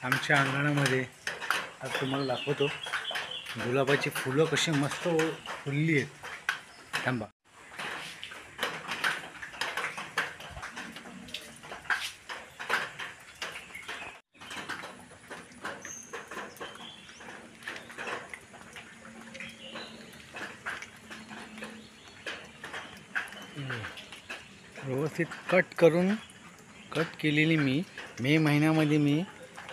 आमच्या अंगणामध्ये आज तुम्हाला दाखवतो गुलाबाची फुलं कशी मस्त फुलली आहेत। थांबा, व्यवस्थित कट केलेली मी मे महिन्यामध्ये मी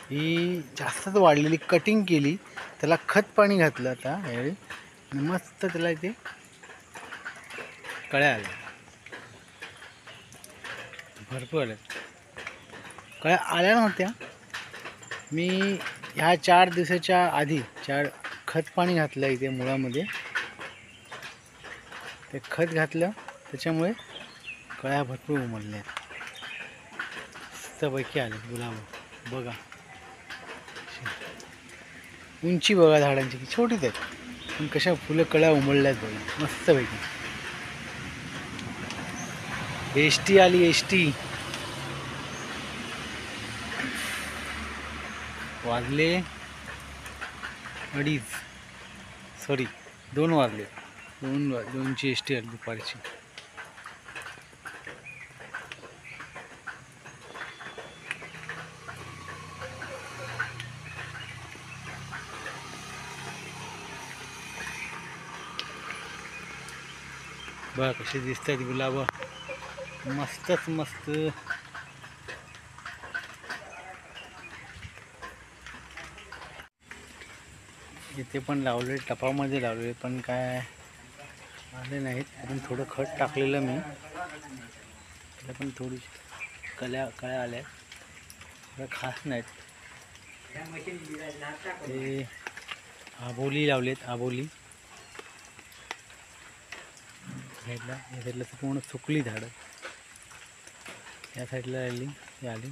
ही जास्तच वाढलेली कटिंग केली, त्याला खत पाणी घातलं आता यावेळी आणि मस्त त्याला इथे कळ्या आल्या, भरपूर आल्या। कळ्या आल्या नव्हत्या, मी ह्या 4 दिवसाच्या आधी खत पाणी घातलं इथे मुळामध्ये, ते खत घातलं त्याच्यामुळे कळ्या भरपूर उमलल्या, मस्तपैकी आले गुलाब। बघा उंची बघा झाडांची, छोटीच आहेत पण कशा फुलं कळ्या उमलल्यात बघा मस्तपैकी। एसटी आली, एसटी वाजले 2:30, सॉरी 2 वाजले, 2ची एसटी आली दुपारची। बघा कसे दिसत आहेत गुलाब, मस्तच मस्त। इथे पण लावले, टपामध्ये लावले पण काय आले नाहीत, पण थोडं खत टाकलेलं मी, त्याला पण थोडी कळ्या आल्या, खास नाहीत। ते आबोली लावलेत, आबोली साईडला, या साईडला पूर्ण सुकली झाडं, या साईडला आली, ती आली।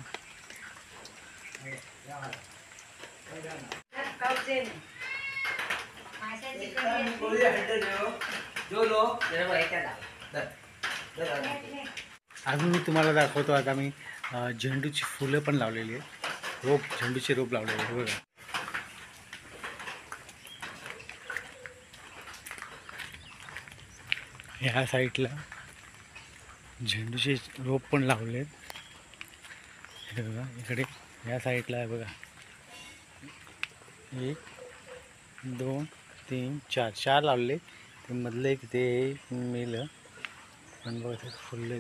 अजून मी तुम्हाला दाखवतो, आता मी झेंडूची फुलं पण लावलेली आहेत, झेंडूचे रोप लावलेले आहे बघा। ह्या साईडला झेंडूचे रोप पण लावलेत, हे बघा इकडे ह्या साईडला आहे बघा, 1 2 3 4 लावले, ते मधलं एक ते मेलं, पण बघा ते फुलले,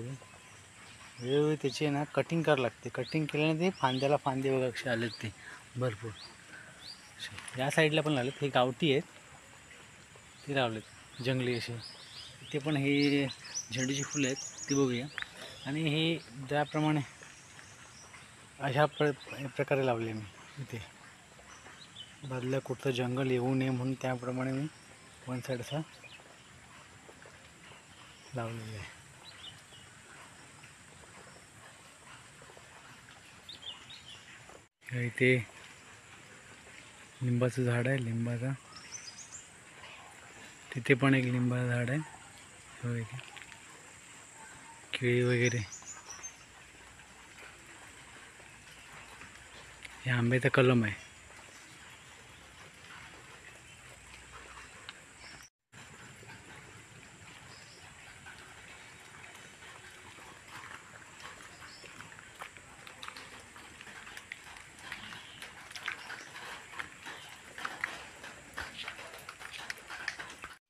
वेगवेगळे त्याची ना कटिंग करावं लागते, कटिंग केल्याने ते फांद्याला फांदे बघा कसे आलेत ते भरपूर। या साईडला पण लावलेत, हे गावठी आहेत, ते लावलेत जंगली असे, ते पण हे झेंडूची फुलं आहेत ती बघूया। आणि हे ज्याप्रमाणे अशा प्रकारे लावले मी इथे, बाजूला कुठलं जंगल येऊ नये म्हणून त्याप्रमाणे मी वन साईड असा लावलेला आहे। इथे लिंबाचं झाड आहे, लिंबाचा, तिथे पण एक लिंबाचं झाड आहे, केळी वगैरे, हे आंब्याचा कलम आहे।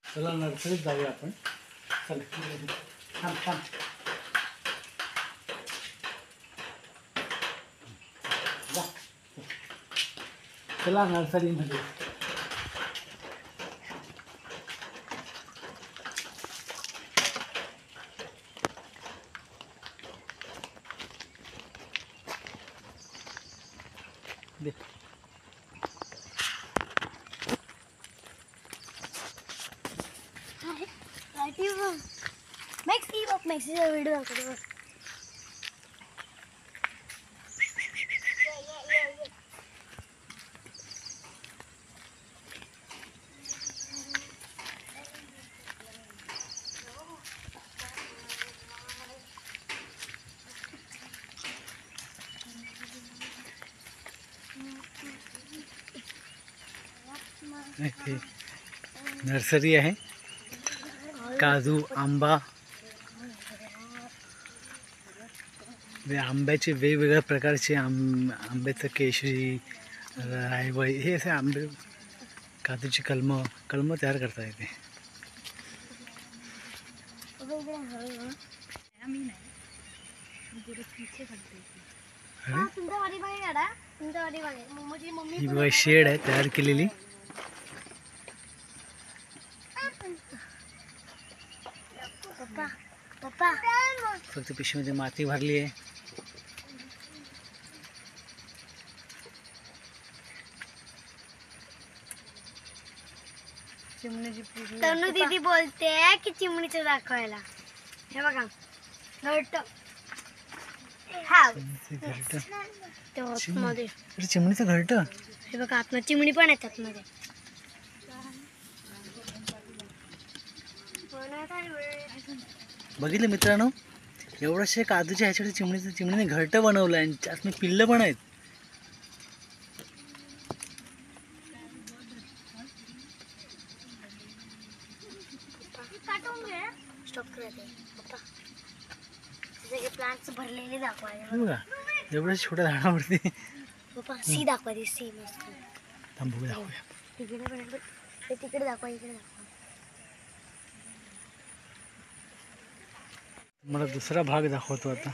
चला नर्सरीत जाऊया आपण, चला थांब, चला नर्सरीमध्ये। Maxi video dapat. इथे नर्सरी आहे. काजू, आंबा, आंब्याचे वेगवेगळ्या प्रकारचे आंब्याचं केशरी, रायवळी हे असे आंबे, काजूची कलमं तयार करता येते. ही बघा शेड आहे तयार केलेली. फक्त पिशवीमध्ये माती भरली आहे. तनु दीदी बोलते की चिमणीचं दाखवायला. हे बघा घरट. हा ते आतमध्ये. चिमणीचं घरट. हे बघा आतमध्ये चिमणी पण आहेत आतमध्ये. बघितलं मित्रांनो, एवढंशे काजूच्या ह्याच्याकडे चिमणीने घरटं बनवलं आणि त्यात पिल्लं पण आहेत. प्लांट्स भरलेले दाखवायला. बघा एवढ्या छोट्या झाडावरती. पप्पा सी दाखवा दे. सी मस्त थांबू दाखवूया. तिकडे दाखवा, इकडे दाखवा. मला दुसरा भाग दाखवतो आता.